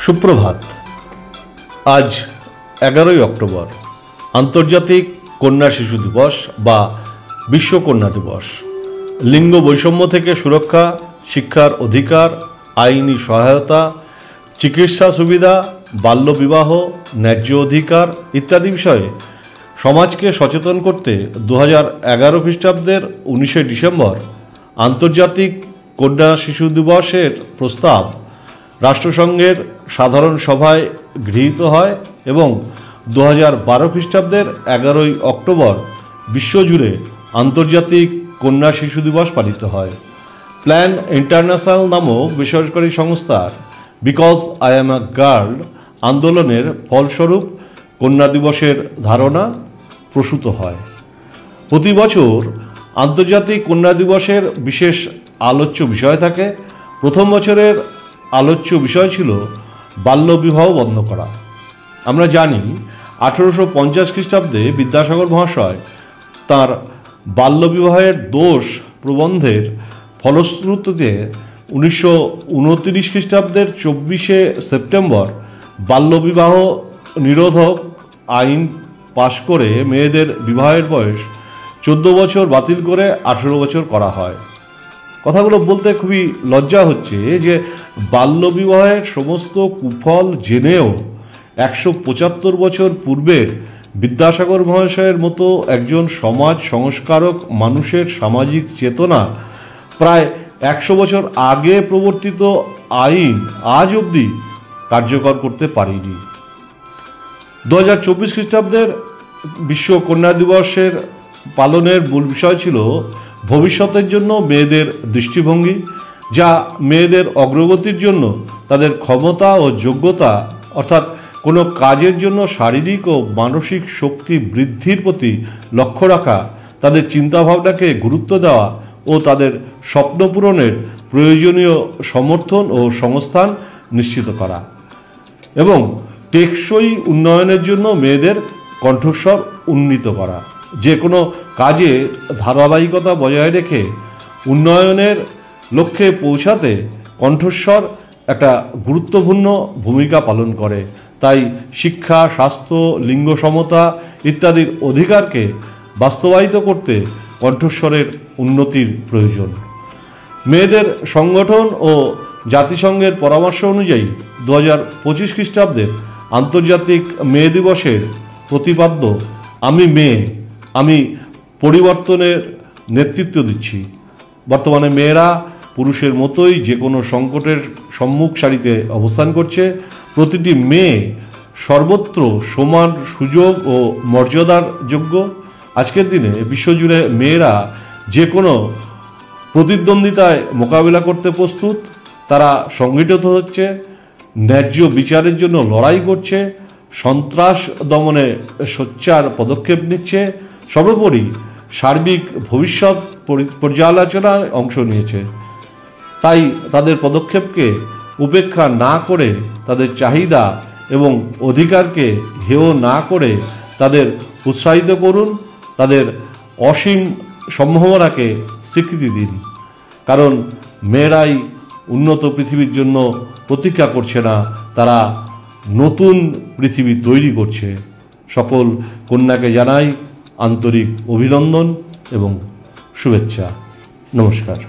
সুপ্রভাত। আজ 11ই অক্টোবর, আন্তর্জাতিক কন্যা শিশু দিবস বা বিশ্ব কন্যা দিবস। লিঙ্গ বৈষম্য থেকে সুরক্ষা, শিক্ষার অধিকার, আইনি সহায়তা, চিকিৎসা সুবিধা, বাল্যবিবাহ, ন্যায্য অধিকার ইত্যাদি বিষয়ে সমাজকে সচেতন করতে 2011 খ্রিস্টাব্দের 19শে ডিসেম্বর আন্তর্জাতিক কন্যা শিশু দিবসের প্রস্তাব রাষ্ট্রসংঘের সাধারণ সভায় গৃহীত হয় এবং 2012 খ্রিস্টাব্দের 11ই অক্টোবর বিশ্বজুড়ে আন্তর্জাতিক কন্যা শিশু দিবস পালিত হয়। প্ল্যান ইন্টারন্যাশনাল নামক বেসরকারি সংস্থার because I am a girl আন্দোলনের ফলস্বরূপ কন্যা দিবসের ধারণা প্রসূত হয়। প্রতি বছর আন্তর্জাতিক কন্যা দিবসের বিশেষ আলোচ্য বিষয় থাকে। প্রথম বছরের আলোচ্য বিষয় ছিল বাল্যবিবাহ বন্ধ করা। আমরা জানি 1850 খ্রিস্টাব্দে বিদ্যাসাগর মহাশয় তাঁর বাল্যবিবাহের দোষ প্রবন্ধের ফলশ্রুতিতে 1929 খ্রিস্টাব্দের 24শে সেপ্টেম্বর বাল্যবিবাহ নিরোধক আইন পাশ করে মেয়েদের বিবাহের বয়স 14 বছর বাতিল করে 18 বছর করা হয়। কথাগুলো বলতে খুবই লজ্জা হচ্ছে যে বাল্যবিবাহের সমস্ত কুফল জেনেও 175 বছর পূর্বের বিদ্যাসাগর মহাশয়ের মতো একজন সমাজ সংস্কারক মানুষের সামাজিক চেতনা প্রায় 100 বছর আগে প্রবর্তিত আইন আজ অবধি কার্যকর করতে পারেনি। 2024 খ্রিস্টাব্দের বিশ্ব কন্যা দিবসের পালনের মূল বিষয় ছিল ভবিষ্যতের জন্য মেয়েদের দৃষ্টিভঙ্গি, যা মেয়েদের অগ্রগতির জন্য তাদের ক্ষমতা ও যোগ্যতা অর্থাৎ কোনো কাজের জন্য শারীরিক ও মানসিক শক্তি বৃদ্ধির প্রতি লক্ষ্য রাখা, তাদের চিন্তাভাবনাকে গুরুত্ব দেওয়া ও তাদের স্বপ্ন পূরণের প্রয়োজনীয় সমর্থন ও সংস্থান নিশ্চিত করা এবং টেকসই উন্নয়নের জন্য মেয়েদের কণ্ঠস্বর উন্নীত করা। যে কোনো কাজে ধারাবাহিকতা বজায় রেখে উন্নয়নের লক্ষ্যে পৌঁছাতে কণ্ঠস্বর একটা গুরুত্বপূর্ণ ভূমিকা পালন করে। তাই শিক্ষা, স্বাস্থ্য, লিঙ্গ সমতা ইত্যাদির অধিকারকে বাস্তবায়িত করতে কণ্ঠস্বরের উন্নতির প্রয়োজন। মেয়েদের সংগঠন ও জাতিসংঘের পরামর্শ অনুযায়ী 2025 খ্রিস্টাব্দের আন্তর্জাতিক মেয়ে দিবসের প্রতিপাদ্য আমি মেয়ে, আমি পরিবর্তনের নেতৃত্ব দিচ্ছি। বর্তমানে মেয়েরা পুরুষের মতোই যে কোনো সংকটের সম্মুখ সারিতে অবস্থান করছে। প্রতিটি মেয়ে সর্বত্র সমান সুযোগ ও মর্যাদার যোগ্য। আজকের দিনে বিশ্বজুড়ে মেয়েরা যে কোনো প্রতিদ্বন্দ্বিতায় মোকাবিলা করতে প্রস্তুত। তারা সংগঠিত হচ্ছে, ন্যায্য বিচারের জন্য লড়াই করছে, সন্ত্রাস দমনে সোচ্চার পদক্ষেপ নিচ্ছে, সর্বোপরি সার্বিক ভবিষ্যৎ পর্যালোচনায় অংশ নিয়েছে। তাই তাদের পদক্ষেপকে উপেক্ষা না করে তাদের চাহিদা এবং অধিকারকে হেয় না করে তাদের উৎসাহিত করুন, তাদের অসীম সম্ভাবনাকে স্বীকৃতি দিন। কারণ মেয়েরাই উন্নত পৃথিবীর জন্য প্রতীক্ষা করছে না, তারা নতুন পৃথিবী তৈরি করছে। সকল কন্যাকে জানাই আন্তরিক অভিনন্দন এবং শুভেচ্ছা। নমস্কার।